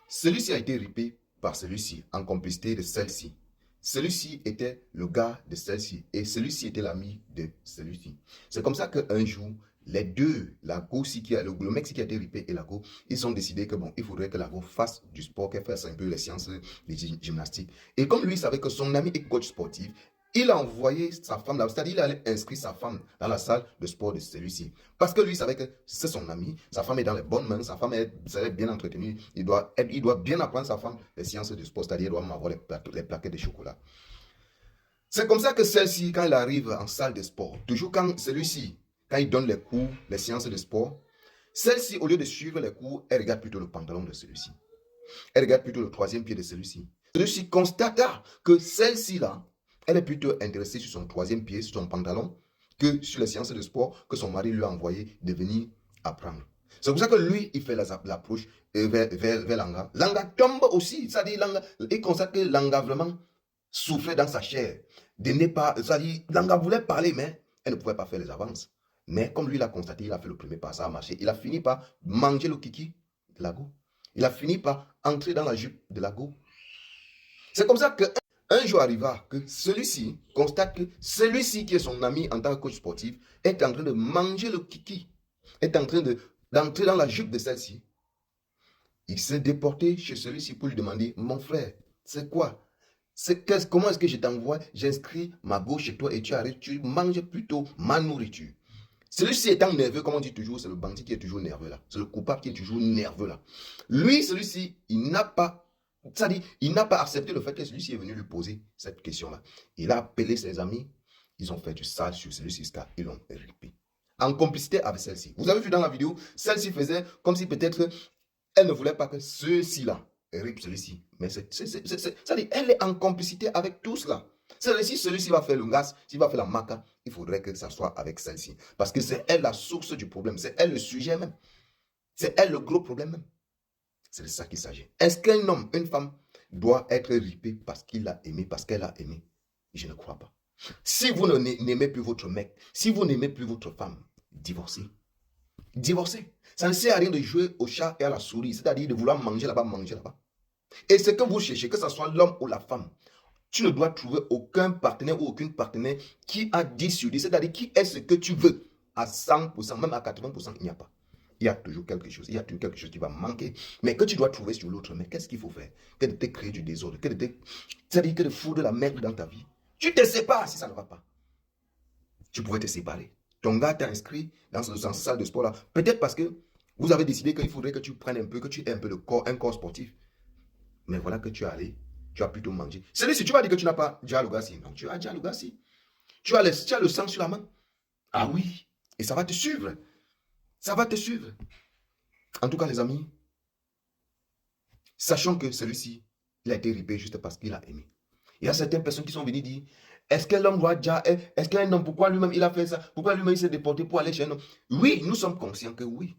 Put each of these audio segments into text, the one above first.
Celui-ci a été ripé par celui-ci en complicité de celle-ci. Celui-ci était le gars de celle-ci et celui-ci était l'ami de celui-ci. C'est comme ça qu'un jour, les deux, la go le mec qui a été ripé et la go, ils ont décidé que bon, il faudrait que la go fasse du sport, qu'elle fasse un peu les sciences de gymnastique. Et comme lui savait que son ami est coach sportif, il a envoyé sa femme là, c'est-à-dire il allait inscrire sa femme dans la salle de sport de celui-ci. Parce que lui savait que c'est son ami, sa femme est dans les bonnes mains, sa femme est bien entretenue, il doit bien apprendre sa femme les sciences du sport, c'est-à-dire il doit même avoir les plaquettes de chocolat. C'est comme ça que celle-ci, quand elle arrive en salle de sport, toujours quand celui-ci, quand il donne les cours, les sciences de sport, celle-ci, au lieu de suivre les cours, elle regarde plutôt le pantalon de celui-ci. Elle regarde plutôt le troisième pied de celui-ci. Celui-ci constata que celle-ci là, elle est plutôt intéressée sur son troisième pied, sur son pantalon, que sur les séances de sport que son mari lui a envoyé de venir apprendre. C'est pour ça que lui, il fait l'approche vers Langa. Langa tombe aussi, c'est-à-dire il constate que Langa vraiment souffrait dans sa chair. De ne pas, c'est-à-dire Langa voulait parler, mais elle ne pouvait pas faire les avances. Mais comme lui l'a constaté, il a fait le premier pas, ça a marché. Il a fini par manger le kiki de la go. Il a fini par entrer dans la jupe de la go. C'est comme ça qu'un jour arriva que celui-ci constate que celui-ci qui est son ami en tant que coach sportif est en train de manger le kiki, est en train d'entrer dans la jupe de celle-ci. Il s'est déporté chez celui-ci pour lui demander, mon frère, c'est quoi? Comment est-ce que je t'envoie? J'inscris ma go chez toi et tu arrives, tu manges plutôt ma nourriture. Celui-ci étant nerveux, comme on dit toujours, c'est le bandit qui est toujours nerveux là. C'est le coupable qui est toujours nerveux là. Lui, celui-ci, il n'a pas accepté le fait que celui-ci est venu lui poser cette question-là. Il a appelé ses amis, ils ont fait du sale sur celui-ci, ils l'ont ripé. En complicité avec celle-ci. Vous avez vu dans la vidéo, celle-ci faisait comme si peut-être elle ne voulait pas que ceux-ci-là ripent celui-ci. Mais c'est-à-dire, elle est en complicité avec tout cela. Si celui-ci va faire le gaz, s'il va faire la maca, il faudrait que ça soit avec celle-ci. Parce que c'est elle la source du problème. C'est elle le sujet même. C'est elle le gros problème même. C'est de ça qu'il s'agit. Est-ce qu'un homme, une femme, doit être ripé parce qu'il a aimé, parce qu'elle a aimé? Je ne crois pas. Si vous n'aimez plus votre mec, si vous n'aimez plus votre femme, divorcez. Divorcez. Ça ne sert à rien de jouer au chat et à la souris, c'est-à-dire de vouloir manger là-bas, manger là-bas. Et ce que vous cherchez, que ce soit l'homme ou la femme, tu ne dois trouver aucun partenaire ou aucune partenaire qui a 10 sur 10, c'est-à-dire qui est ce que tu veux à 100%, même à 80%, il n'y a pas. Il y a toujours quelque chose, qui va manquer, mais que tu dois trouver sur l'autre. Mais qu'est-ce qu'il faut faire? Que de te créer du désordre, c'est-à-dire que de foutre de la merde dans ta vie. Tu te sépares si ça ne va pas. Tu pourrais te séparer. Ton gars t'a inscrit dans cette salle de sport là, peut-être parce que vous avez décidé qu'il faudrait que tu prennes un peu, que tu aies un peu un corps sportif. Mais voilà que tu es allé, tu as plutôt mangé. Celui-ci, tu vas dire que tu n'as pas Dialogassi. Non, tu as Dialogassi. Tu as le sang sur la main. Ah oui, et ça va te suivre. Ça va te suivre. En tout cas, les amis, sachant que celui-ci, il a été ripé juste parce qu'il a aimé. Il y a certaines personnes qui sont venues dire, est-ce que l'homme doit déjà, est-ce qu'un homme, pourquoi lui-même il a fait ça? Pourquoi lui-même il s'est déporté pour aller chez un homme? Oui, nous sommes conscients que oui.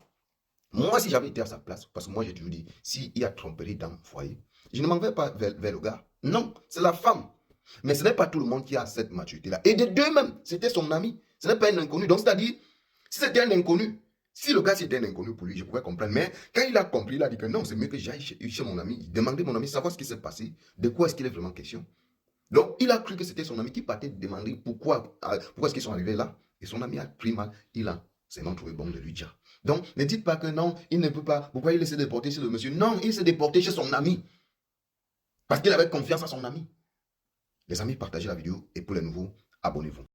Moi, si j'avais été à sa place, parce que moi j'ai toujours dit, s'il y a tromperie dans le foyer, je ne m'en vais pas vers le gars. Non, c'est la femme. Mais ce n'est pas tout le monde qui a cette maturité-là. Et de deux même, c'était son ami. Ce n'est pas un inconnu. Donc, c'est-à-dire, si c'était un inconnu, si le gars c'était un inconnu pour lui, je pourrais comprendre. Mais quand il a compris, il a dit que non, c'est mieux que j'aille chez mon ami, demander mon ami, savoir ce qui s'est passé, de quoi est-ce qu'il est vraiment question. Donc, il a cru que c'était son ami qui partait demander pourquoi est-ce qu'ils sont arrivés là. Et son ami a pris mal, il a seulement trouvé bon de lui dire. Donc, ne dites pas que non, il ne peut pas. Pourquoi il s'est déporté chez le monsieur? Non, il s'est déporté chez son ami. Parce qu'il avait confiance à son ami. Les amis, partagez la vidéo et pour les nouveaux, abonnez-vous.